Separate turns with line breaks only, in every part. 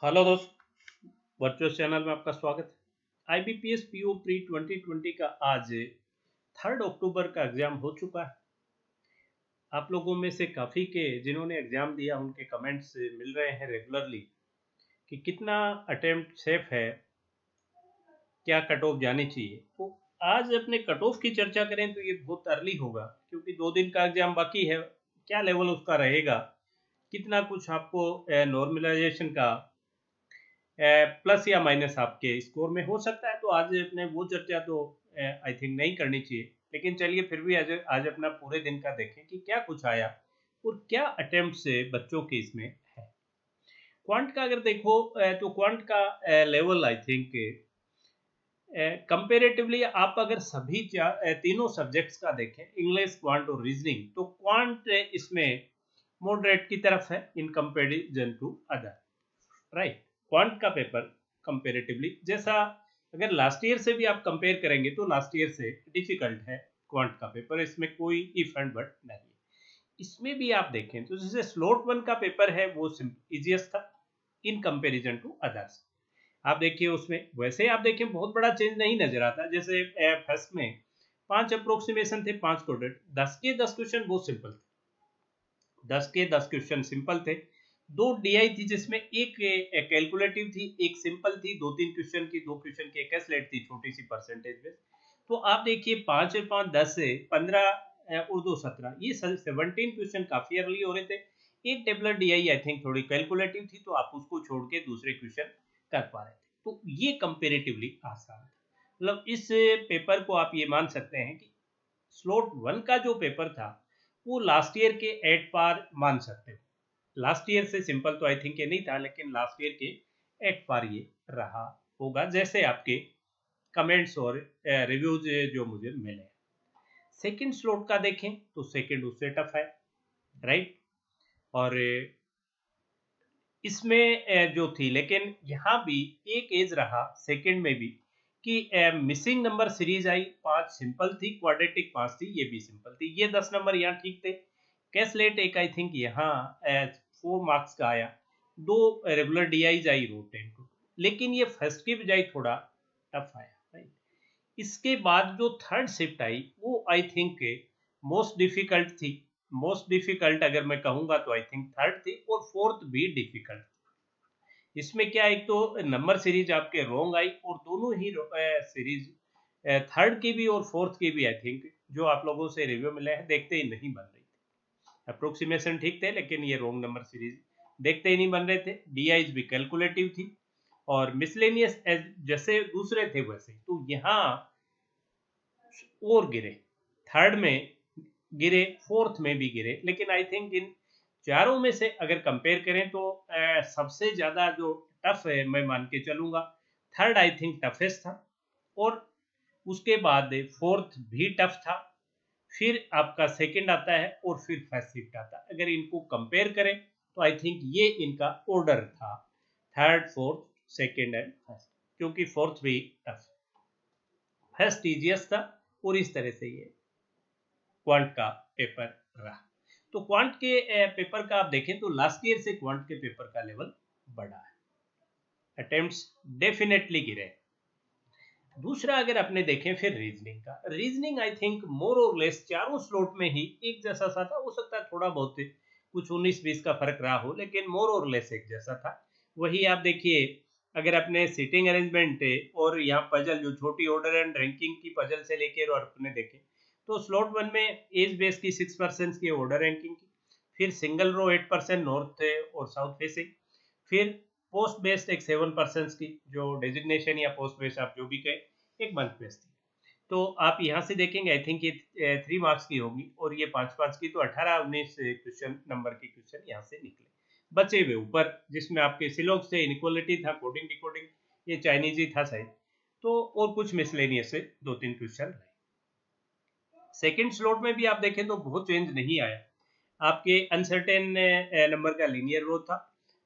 Hello दोस्त, virtual channel में आपका स्वागत है। आईबीपीएस पीओ प्री 2020 का आज 3 अक्टूबर का एग्जाम हो चुका है। आप लोगों में से काफ़ी के जिन्होंने एग्जाम दिया उनके कमेंट्स मिल रहे हैं रेगुलरली कि कितना अटेम्प्ट सेफ है, क्या कट ऑफ जानी चाहिए। तो आज अपने कट ऑफ की चर्चा करें तो ये बहुत अर्ली होगा क्योंकि 2 दिन का एग्जाम बाकी है। क्या लेवल उसका रहेगा, कितना कुछ आपको नॉर्मलाइजेशन का प्लस या माइनस आपके स्कोर में हो सकता है। तो आज अपने वो चर्चा तो आई थिंक नहीं करनी चाहिए, लेकिन चलिए फिर भी आज आज अपना पूरे दिन का देखें कि क्या कुछ आया और क्या अटेम्प्ट से बच्चों के इसमें है। क्वांट का अगर देखो तो क्वांट का लेवल आई थिंक कंपेरेटिवली आप अगर सभी तीनों सब्जेक्ट्स का देखें, इंग्लिश, क्वांट और रीजनिंग, तो क्वांट इसमें मॉडरेट की तरफ है in comparison to other, right. Quant का पेपर कंपेरेटिवली जैसा अगर लास्ट ईयर से भी आप कंपेयर करेंगे तो लास्ट ईयर से डिफिकल्ट है क्वांट का पेपर, इसमें कोई इफ एंड बट नहीं है। इसमें भी आप देखें तो जैसे स्लोट 1 का पेपर है वो इजिएस्ट था इन कंपेरिजन टू अदर्स। आप देखिए उसमें वैसे आप देखिए बहुत बड़ा चेंज नहीं नजर आता। जैसे फर्स्ट में 5 अप्रोक्सीमेशन थे, 5 कोडेड, 10 के 10 क्वेश्चन बहुत सिंपल थे। 10 के 10 क्वेश्चन सिंपल थे। 2 डीआई थी जिसमें एक कैलकुलेटिव थी, एक सिंपल थी, 2-3 क्वेश्चन की, 2 क्वेश्चन की एक स्लेट थी छोटी सी परसेंटेज में। तो आप देखिए 5 और 5 10 से 15 और 2 17, ये 17 क्वेश्चन काफी अर्ली हो रहे थे। एक टेबलर डीआई आई थिंक थोड़ी कैलकुलेटिव थी तो आप उसको छोड़ के दूसरे क्वेश्चन कर पा रहे थे, तो ये कंपेरेटिवली आसान था। मतलब इस पेपर को आप ये मान सकते हैं कि स्लोट 1 का जो पेपर था वो लास्ट ईयर के एट पार मान सकते हो। लास्ट ईयर से सिंपल तो आई थिंक ये नहीं था, लेकिन लास्ट ईयर के एट पार ये रहा होगा जैसे आपके कमेंट्स और रिव्यूज जो मुझे मिले। सेकंड स्लोट का देखें तो सेकंड उससे टफ है, राइट। और इसमें जो थी, लेकिन यहाँ भी एक एज रहा सेकंड में भी कि मिसिंग नंबर सीरीज आई, 5 सिंपल थी, क्वाड्रेटिक 5 थी, ये भी सिंपल थी। ये 10 नंबर यहाँ ठीक थे। कैसलेट एक आई थिंक यहाँ 4 मार्क्स का आया। 2 रेगुलर डीआईज आई रो 10 को, लेकिन ये फर्स्ट की बजाय थोड़ा टफ आया, राइट। इसके बाद जो थर्ड शिफ्ट आई वो आई थिंक मोस्ट डिफिकल्ट थी। मोस्ट डिफिकल्ट अगर मैं कहूंगा तो आई थिंक थर्ड थी, और फोर्थ भी डिफिकल्ट। इसमें क्या, एक तो नंबर सीरीज आपके रॉन्ग आई, और दोनों ही सीरीज थर्ड की भी और फोर्थ की भी आई थिंक जो आप लोगों से रिव्यू मिले हैं देखते ही नहीं बन रही थी। अप्रोक्सीमेशन ठीक थे लेकिन ये रॉन्ग नंबर सीरीज देखते ही नहीं बन रहे थे। डीआईज भी कैलकुलेटिव थी और मिसलेनियस जैसे दूसरे थे वैसे, तो यहाँ और गिरे, थर्ड में गिरे, फोर्थ में भी गिरे। लेकिन आई थिंक इन चारों में से अगर कंपेयर करें तो सबसे ज्यादा जो टफ है मैं मान के चलूंगा थर्ड आई थिंक टफेस्ट था, और उसके बाद फोर्थ भी टफ था, फिर आपका सेकंड आता है और फिर फर्स्ट शिफ्ट आता है। अगर इनको कंपेयर करें तो आई थिंक ये इनका ऑर्डर था, third fourth second and first, क्योंकि फोर्थ भी टफ, फर्स्ट इजिएस्ट था, और इस तरह से ये क्वांट का पेपर रहा। तो क्वांट के पेपर का आप देखें तो लास्ट ईयर से क्वांट के पेपर का लेवल बढ़ा है, अटेम्प्ट्स डेफिनेटली गिरे। दूसरा अगर आपने देखें फिर रीजनिंग का, रीजनिंग आई थिंक मोर और लेस चारों स्लॉट में ही एक जैसा सा था। हो सकता है थोड़ा बहुत कुछ 19-20 का फर्क रहा हो, लेकिन मोर और लेस एक जैसा था। वही आप देखिए अगर अपने सीटिंग अरेंजमेंट और यहाँ पजल जो छोटी ऑर्डर एंड रैंकिंग की पजल से लेकर और अपने देखें तो स्लॉट 1 में एज बेस की 6% की ऑर्डर रैंकिंग की, फिर सिंगल रो 8% नॉर्थ और साउथ फेसिंग, फिर पोस्ट बेस्ड एक 7% की जो डेजिग्नेशन या पोस्ट बेस्ड आप जो भी कहें एक मंथ बेस्ड थी। तो आप यहाँ से देखेंगे आई थिंक ये 3 मार्क्स की होगी, और ये 5-5 की, तो 18-19 क्वेश्चन नंबर के क्वेश्चन यहाँ से निकले बचे हुए ऊपर, जिसमें आपके सिलोग से इनइक्वालिटी था, कोडिंग डिकोडिंग ये चाइनीज ही था शायद, तो और कुछ मिसलेनियस से 2-3 क्वेश्चन रहे। सेकेंड स्लॉट में भी आप देखें तो बहुत चेंज नहीं आया, आपके अनसर्टेन नंबर का लीनियर रो था,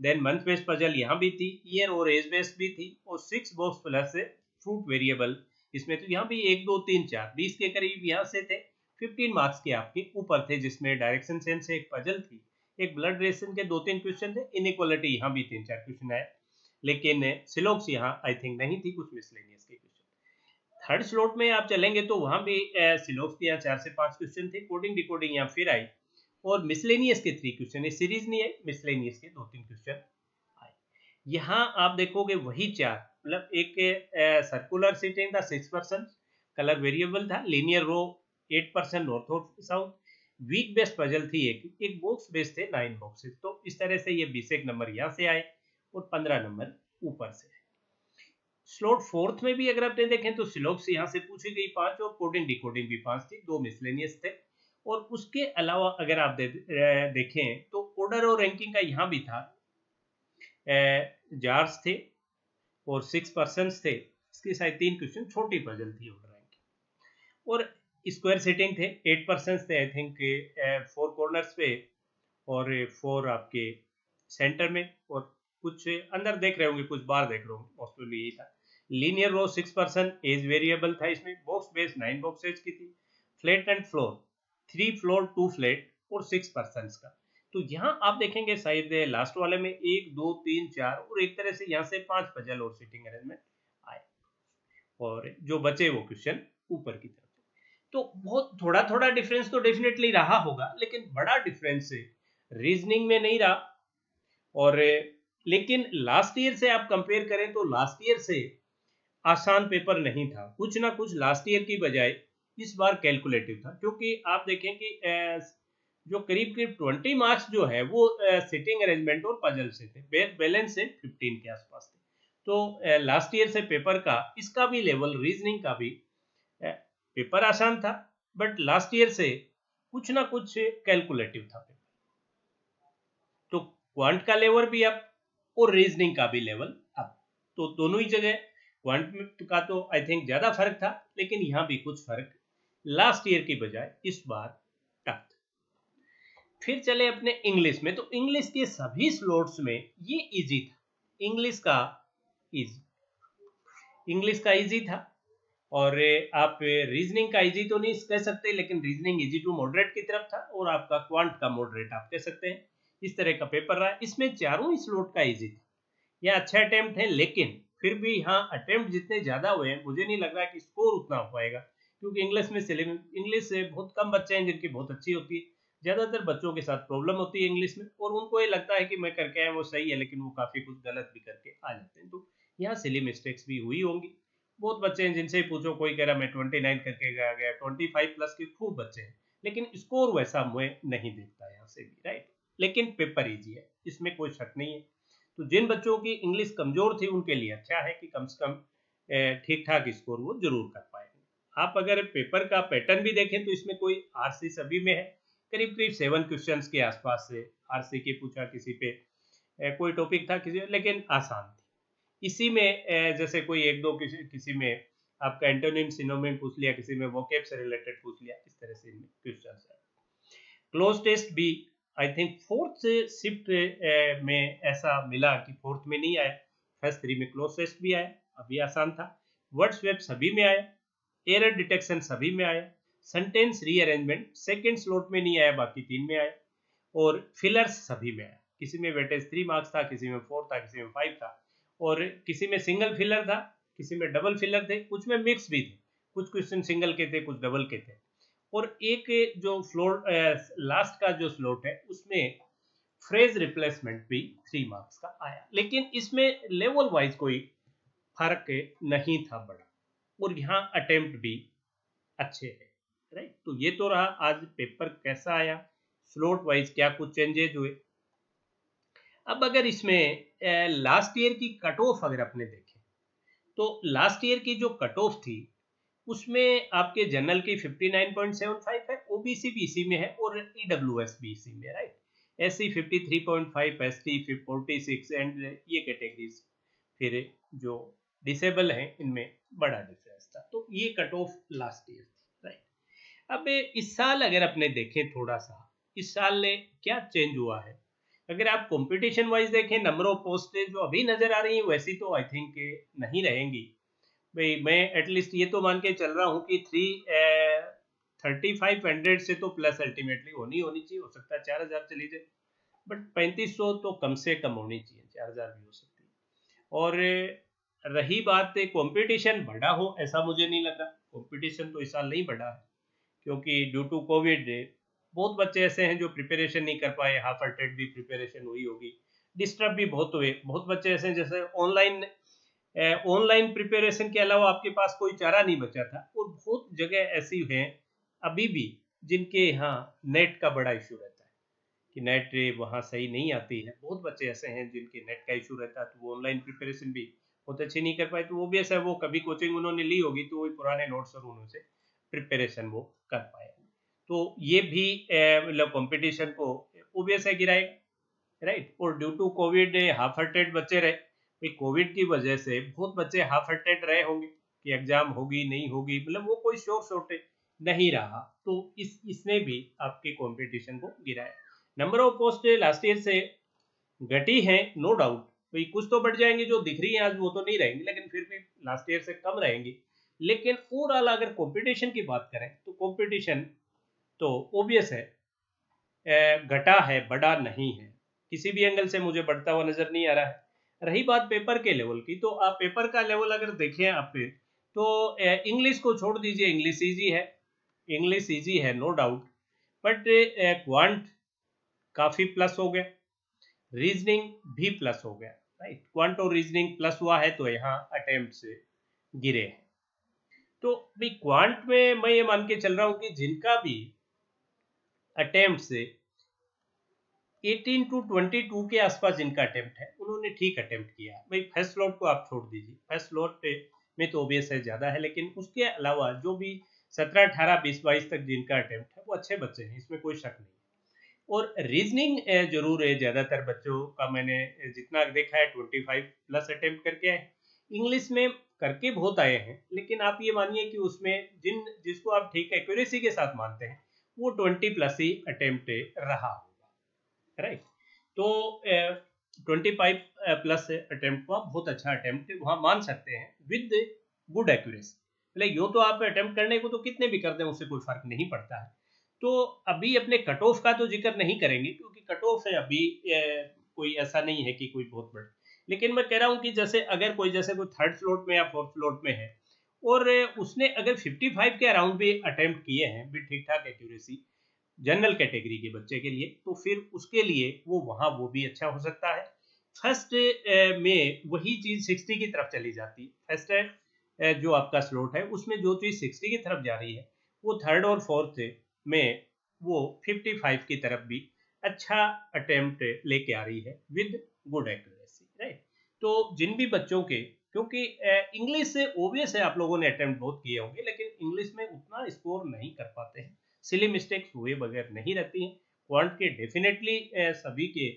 देन मंथ बेस्ड पजल यहाँ भी थी, ईयर और एज बेस्ड भी थी, और 6 बॉक्स प्लस फ्रूट वेरिएबल इसमें, तो यहाँ भी 1 2 3 4 20 के करीब यहाँ से थे। 15 मार्क्स के आपके ऊपर थे, जिसमें डायरेक्शन सेंस से एक पजल थी, एक ब्लड रेशन के 2-3 क्वेश्चन थे, इनइक्वालिटी यहाँ भी 3-4 क्वेश्चन आए। लेकिन सिलोक्स यहाँ आई थिंक नहीं थी, कुछ मिसलेनियस के क्वेश्चन। थर्ड स्लॉट में आप चलेंगे तो वहां भी सिलोक्स के यहाँ 4 से 5 क्वेश्चन थे, कोडिंग डिकोडिंग यहाँ फिर आई, और मिसलेनियस के 3 क्वेश्चन, ये सीरीज नहीं है, मिसलेनियस के 2-3 क्वेश्चन आए। यहाँ आप देखोगे वही 4, मतलब एक सर्कुलर सीटिंग था 6%, कलर वेरिएबल था, लीनियर रो 8% नॉर्थ और साउथ, वीक बेस्ड पजल थी, एक बॉक्स बेस्ड थे 9 बॉक्सेस। तो इस तरह से ये 20 नंबर यहाँ से आए और 15 नंबर ऊपर से। स्लॉट फोर्थ में भी अगर आपने देखें तो सिलोक्स यहाँ से पूछी गई 5 और कोडिंग डिकोडिंग भी 5 थी, 2 मिसलेनियस थे। और उसके अलावा अगर आप देखें तो ऑर्डर और रैंकिंग का यहाँ भी था, जार्स थे और 6 पर्सन थे, इसके शायद 3 क्वेश्चन, छोटी पजल थी ऑर्डर रैंकिंग। और स्क्वायर सेटिंग थे, 8 पर्सन थे आई थिंक, 4 कॉर्नर्स पे और 4 आपके सेंटर में, और कुछ अंदर देख रहे होंगे, कुछ बाहर देख रहे होंगे, मोस्टली यही था। लीनियर रो 6%, एज वेरिएबल था इसमें, बॉक्स बेस 9 बॉक्सेज की थी, flat and floor 3 floor 2 flat और 6 पर्सन का। तो यहाँ आप देखेंगे शायद लास्ट वाले में 1 2 3 4 और एक तरह से यहाँ से 5 पजल और सीटिंग अरेंजमेंट आए, और जो बचे वो क्वेश्चन ऊपर की तरफ। तो बहुत थोड़ा थोड़ा डिफरेंस तो डेफिनेटली रहा होगा, लेकिन बड़ा डिफरेंस रीजनिंग में नहीं रहा। और लेकिन लास्ट ईयर से आप कंपेयर करें तो लास्ट ईयर से आसान पेपर नहीं था, कुछ ना कुछ लास्ट ईयर की बजाय इस बार कैलकुलेटिव था, क्योंकि आप देखें कि जो करीब करीब 20 मार्क्स जो है वो सिटिंग अरेंजमेंट और पजल से थे, बैलेंस से 15 के आसपास थे। तो लास्ट ईयर से पेपर का इसका भी लेवल, रीजनिंग का भी पेपर आसान था, बट लास्ट ईयर से कुछ ना कुछ कैलकुलेटिव था पेपर। तो क्वांट का लेवल भी अप और रीजनिंग का भी लेवल अप, तो दोनों ही जगह क्वांट का तो आई थिंक ज्यादा फर्क था, लेकिन यहाँ भी कुछ फर्क लास्ट ईयर की बजाय इस बार टफ। फिर चले अपने इंग्लिश में, तो इंग्लिश के सभी स्लॉट्स में ये इजी था, इंग्लिश का इजी था। और आप रीजनिंग का इजी तो नहीं कह सकते, लेकिन रीजनिंग इजी टू मॉडरेट की तरफ था, और आपका क्वांट का मॉडरेट आप कह सकते हैं। इस तरह का पेपर रहा, इसमें चारों ही स्लॉट का इजी था। यह अच्छा अटेम्प्ट है, लेकिन फिर भी यहाँ अटेम्प्ट जितने ज्यादा हुए हैं, मुझे नहीं लग रहा है कि स्कोर उतना हो पाएगा, क्योंकि इंग्लिश से बहुत कम बच्चे हैं जिनकी बहुत अच्छी होती है। ज्यादातर बच्चों के साथ प्रॉब्लम होती है इंग्लिश में, और उनको ये लगता है कि मैं करके आया वो सही है, लेकिन वो काफी कुछ गलत भी करके आ जाते हैं। तो यहाँ सिली मिस्टेक्स भी हुई होंगी। बहुत बच्चे हैं जिनसे पूछो, कोई कह रहा मैं 29 करके गया, 25 प्लस के खूब बच्चे हैं, लेकिन स्कोर वैसा मुझे नहीं दिखता यहाँ से भी, राइट। लेकिन पेपर ईजी है, इसमें कोई शक नहीं है। तो जिन बच्चों की इंग्लिश कमजोर थी उनके लिए अच्छा है कि कम से कम ठीक ठाक स्कोर वो जरूर कर पाएंगे। आप अगर पेपर का पैटर्न भी देखें तो इसमें कोई आरसी सभी में है, करीब करीब 7 क्वेश्चंस के आसपास से आरसी के पूछा, किसी पे कोई टॉपिक था किसी, लेकिन आसान थी। इसी में जैसे कोई एक दो किसी में आपका एंटोनिम सिनोनिम पूछ लिया, किसी में वोकैब से रिलेटेड पूछ लिया, इस तरह से क्वेश्चन है। क्लोज टेस्ट भी आई थिंक फोर्थ शिफ्ट में ऐसा मिला कि फोर्थ में नहीं आया, फर्स्ट 3 में क्लोज टेस्ट भी आया, अभी आसान था। वर्ड स्वैप सभी में आया, एरर डिटेक्शन सभी में आया, सेंटेंस रीअरेंजमेंट सेकंड स्लॉट में नहीं आया, बाकी 3 में आया, और फिलर्स सभी में आया। किसी में वेटेज 3 मार्क्स था, किसी में 4 था, किसी में 5 था, और किसी में सिंगल फिलर था, किसी में डबल फिलर थे, कुछ में मिक्स भी थे, कुछ क्वेश्चन सिंगल के थे, कुछ डबल के थे। और एक जो फ्लोर लास्ट का जो स्लॉट है उसमें फ्रेज रिप्लेसमेंट भी 3 मार्क्स का आया, लेकिन इसमें लेवल वाइज कोई फर्क नहीं था बड़ा, और यहाँ अटेम्प्ट भी अच्छे है, राइट। तो ये तो रहा आज पेपर कैसा आया, स्लॉट वाइज क्या कुछ चेंजेज हुए। अब अगर इसमें लास्ट ईयर की कट ऑफ अगर अपने देखें, तो लास्ट ईयर की जो कट ऑफ थी उसमें आपके जनरल की 59.75 है, ओबीसी भी इसी में है, और ईडब्ल्यूएस भी इसी में, राइट। एससी 53.5, एसटी 46, एंड ये कैटेगरीज फिर जो डिसेबल हैं इनमें बड़ा डिफरेंस था। तो ये कट ऑफ लास्ट ईयर थी, राइट। अब इस साल अगर अपने देखें थोड़ा सा, इस साल ने क्या चेंज हुआ है, अगर आप कंपटीशन वाइज देखें, नंबर ऑफ पोस्टें जो अभी नजर आ रही हैं वैसी तो आई थिंक नहीं रहेंगी भाई। मैं एटलीस्ट ये तो मान के चल रहा हूँ कि 3500 से तो प्लस अल्टीमेटली होनी चाहिए, हो सकता है 4000 चली जाए, बट 3500 तो कम से कम होनी चाहिए, 4000 भी हो सकती है। और रही बात कंपटीशन बढ़ा हो, ऐसा मुझे नहीं लगा। कंपटीशन तो इस साल नहीं बढ़ा है, क्योंकि ड्यू टू कोविड बहुत बच्चे ऐसे हैं जो प्रिपरेशन नहीं कर पाए, हाफ हार्टेड भी प्रिपरेशन हुई होगी, डिस्टर्ब भी बहुत हुए। बहुत बच्चे ऐसे हैं जैसे ऑनलाइन प्रिपरेशन के अलावा आपके पास कोई चारा नहीं बचा था। और बहुत जगह ऐसी हैं अभी भी जिनके यहाँ नेट का बड़ा इशू रहता है कि नेट वहाँ सही नहीं आती है। बहुत बच्चे ऐसे हैं जिनके नेट का इशू रहता है, तो वो ऑनलाइन प्रिपरेशन भी बहुत अच्छी नहीं कर पाए। तो वो भी ऐसा है, वो कभी कोचिंग उन्होंने ली होगी तो वही पुराने नोट्स और उन्होंने प्रिपरेशन वो कर पाए। तो ये भी मतलब कंपटीशन को ओबियस है गिराएगा, राइट। और due to covid half hearted बच्चे रहे, भाई कोविड की वजह से बहुत बच्चे हाफ हार्टेड रहे होंगे कि एग्जाम होगी नहीं होगी, मतलब वो कोई श्योर शॉर्टेज नहीं रहा। तो इसने भी आपके कंपटीशन को गिराया। Number of post last year से घटी है, नो डाउट। भाई कुछ तो बढ़ जाएंगे, जो दिख रही है आज वो तो नहीं रहेंगे, लेकिन फिर भी लास्ट ईयर से कम रहेंगे। लेकिन ओवरऑल अगर कंपटीशन की बात करें तो कंपटीशन तो ओबियस है घटा है, बढ़ा नहीं है। किसी भी एंगल से मुझे बढ़ता हुआ नजर नहीं आ रहा है। रही बात पेपर के लेवल की, तो आप पेपर का लेवल अगर देखें आप तो इंग्लिश को छोड़ दीजिए, इंग्लिश इजी है, इंग्लिश इजी है नो डाउट। बट क्वांट काफी प्लस हो गया, रीजनिंग भी प्लस हो गया, राइट। क्वांट और रीजनिंग प्लस हुआ है तो यहाँ अटेम्प्ट गिरे हैं। तो भाई क्वांट में मैं ये मान के चल रहा हूँ कि जिनका भी अटेम्प्ट 18 टू 22 के आसपास जिनका अटेम्प्ट है, उन्होंने ठीक अटेम्प्ट किया। भाई फर्स्ट स्लॉट को आप छोड़ दीजिए, फर्स्ट स्लॉट में तो ओबियस है ज़्यादा है, लेकिन उसके अलावा जो भी 17 18 20 22 तक जिनका अटेम्प्ट है वो अच्छे बच्चे हैं, इसमें कोई शक नहीं है। और रीजनिंग जरूर है, ज़्यादातर बच्चों का मैंने जितना देखा है 25 प्लस अटेम्प्ट करके आए। इंग्लिश में करके बहुत आए हैं, लेकिन आप ये मानिए कि उसमें जिसको आप ठीक एक्यूरेसी के साथ मानते हैं वो 20 प्लस ही अटेम्प्ट रहा, राइट। तो 25 प्लस अटेम्प्ट को आप बहुत अच्छा अटेम्प्ट वहाँ मान सकते हैं विद गुड एक्यूरेसी। मतलब यो तो आप अटेम्प्ट करने को तो कितने भी कर दें उससे कोई फर्क नहीं पड़ता है। तो अभी अपने कट ऑफ का तो जिक्र नहीं करेंगे, क्योंकि कट ऑफ है अभी कोई ऐसा नहीं है कि कोई बहुत बड़ा। लेकिन मैं कह रहा हूँ कि जैसे अगर कोई जैसे कोई थर्ड स्लॉट में या फोर्थ स्लॉट में है और उसने अगर 55 के अराउंड भी अटेम्प्ट किए हैं भी ठीक ठाक एक्यूरेसी जनरल कैटेगरी के बच्चे के लिए, तो फिर उसके लिए वो वहाँ वो भी अच्छा हो सकता है। फर्स्ट में वही चीज़ 60 की तरफ चली जाती है। फर्स्ट जो आपका स्लॉट है उसमें जो चीज़ 60 की तरफ जा रही है वो थर्ड और फोर्थ में वो 55 की तरफ भी अच्छा अटेम्प्ट लेके आ रही है विद गुड एक्यूरेसी, राइट। तो जिन भी बच्चों के, क्योंकि इंग्लिश से ओबियस है आप लोगों ने अटेम्प्ट बहुत किए होंगे, लेकिन इंग्लिश में उतना स्कोर नहीं कर पाते हैं, सिली मिस्टेक्स हुए बगैर नहीं रहती हैं। क्वांट के डेफिनेटली सभी के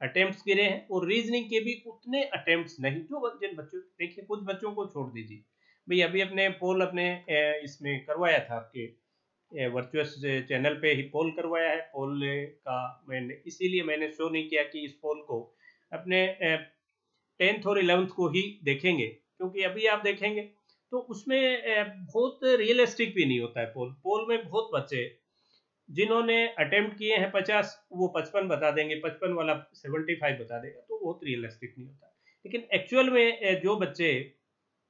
अटेम्प्ट्स गिरे हैं, और रीजनिंग के भी उतने अटेम्प्ट्स नहीं। जो जिन बच्चों, देखिए कुछ बच्चों को छोड़ दीजिए, भाई अभी अपने पोल अपने इसमें करवाया था, आपके वर्चुअस चैनल पे ही पोल करवाया है। पोल का मैंने इसीलिए मैंने शो नहीं किया कि इस पोल को अपने 10th और 11th को ही देखेंगे, क्योंकि अभी आप देखेंगे तो उसमें बहुत रियलिस्टिक भी नहीं होता है। पोल पोल में बहुत बच्चे जिन्होंने अटेम्प्ट किए हैं 50, वो 55 बता देंगे, 55 वाला 75 बता देगा, तो बहुत रियलिस्टिक नहीं होता। लेकिन एक्चुअल में जो बच्चे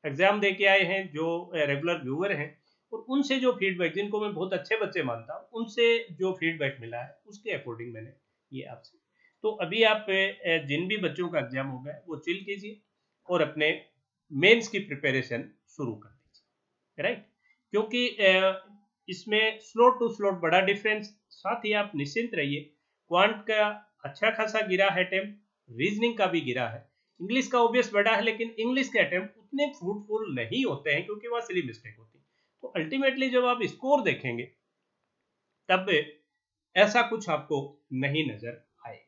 एग्जाम दे के आए हैं, जो रेगुलर व्यूअर हैं, और उनसे जो फीडबैक, जिनको मैं बहुत अच्छे बच्चे मानता हूँ, उनसे जो फीडबैक मिला है उसके अकॉर्डिंग मैंने ये आपसे। तो अभी आप जिन भी बच्चों का एग्जाम हो गया वो चिल कीजिए और अपने मेंस की प्रिपरेशन शुरू कर दीजिए, राइट। क्योंकि इसमें स्लॉट टू स्लॉट बड़ा डिफरेंस, साथ ही आप निश्चिंत रहिए। क्वांट का अच्छा खासा गिरा है अटेम्प्ट, रीजनिंग का भी गिरा है, इंग्लिश का ऑब्वियस बढ़ा है, लेकिन इंग्लिश के अटेम्प्ट उतने फ्रूटफुल नहीं होते हैं क्योंकि वहाँ सिली मिस्टेक होती है। तो अल्टीमेटली जब आप स्कोर देखेंगे तब ऐसा कुछ आपको नहीं नजर आएगा।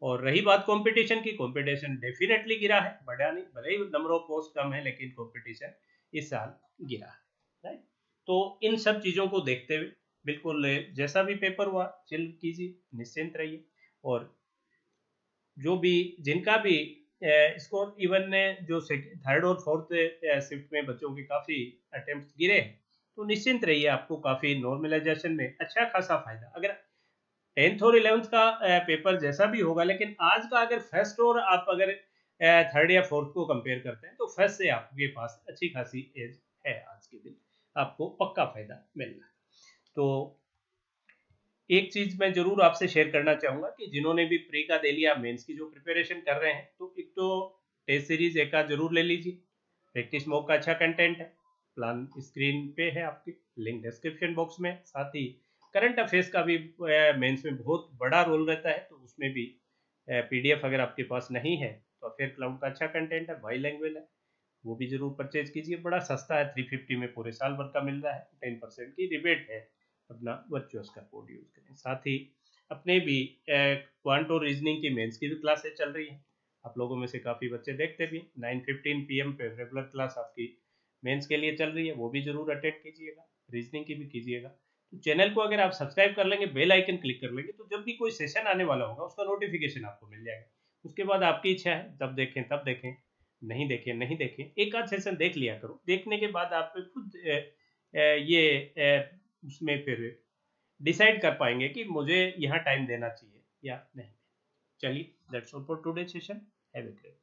और रही बात कंपटीशन की, कंपटीशन डेफिनेटली गिरा है, बढ़ा नहीं, भले ही नंबर ऑफ पोस्ट कम है, लेकिन कंपटीशन इस साल गिरा है, राइट। तो इन सब चीज़ों को देखते हुए बिल्कुल जैसा भी पेपर हुआ चिल कीजिए, निश्चिंत रहिए। और जो भी जिनका भी स्कोर, इवन जो थर्ड और फोर्थ शिफ्ट में बच्चों के काफ़ी अटेम्प्ट गिरे हैं, तो निश्चिंत रहिए, आपको काफ़ी नॉर्मलाइजेशन में अच्छा खासा फायदा। अगर 10th और 11th का पेपर जैसा भी होगा, लेकिन आज का अगर फर्स्ट और आप अगर थर्ड या फोर्थ को कंपेयर करते हैं तो फर्स्ट से आपके पास अच्छी खासी एज है आज के दिन, आपको पक्का फायदा मिलेगा। तो एक चीज मैं जरूर आपसे शेयर करना चाहूंगा कि जिन्होंने भी प्री का दे लिया, मेंस की जो प्रिपरेशन कर रहे हैं, तो एक तो टेस्ट सीरीज एक आध जरूर ले लीजिए। प्रैक्टिस मॉक का अच्छा कंटेंट है, प्लान स्क्रीन पे है आपकी, लिंक डिस्क्रिप्शन बॉक्स में। साथ ही करंट अफेयर्स का भी मेंस में बहुत बड़ा रोल रहता है, तो उसमें भी पीडीएफ अगर आपके पास नहीं है तो अफेयर क्लाउड का अच्छा कंटेंट है, बाई लैंग्वेज है, वो भी जरूर परचेज कीजिए। बड़ा सस्ता है, 350 में पूरे साल भर का मिल रहा है, 10% की रिबेट है, अपना वर्चुअस का कोड यूज करें। साथ ही अपने भी क्वांट और रीजनिंग की मेंस की भी क्लासेस चल रही हैं, आप लोगों में से काफ़ी बच्चे देखते भी, 9:15 PM पे रेगुलर क्लास आपकी मेंस के लिए चल रही है, वो भी जरूर अटेंड कीजिएगा, रीजनिंग की भी कीजिएगा। तो चैनल को अगर आप सब्सक्राइब कर लेंगे, बेल आइकन क्लिक कर लेंगे, तो जब भी कोई सेशन आने वाला होगा उसका नोटिफिकेशन आपको मिल जाएगा। उसके बाद आपकी इच्छा है तब देखें तब देखें, नहीं देखें नहीं देखें, एक आध सेशन देख लिया करो, देखने के बाद आप खुद उसमें फिर डिसाइड कर पाएंगे कि मुझे यहाँ टाइम देना चाहिए या नहीं। चलिए, that's all for today session, have a great.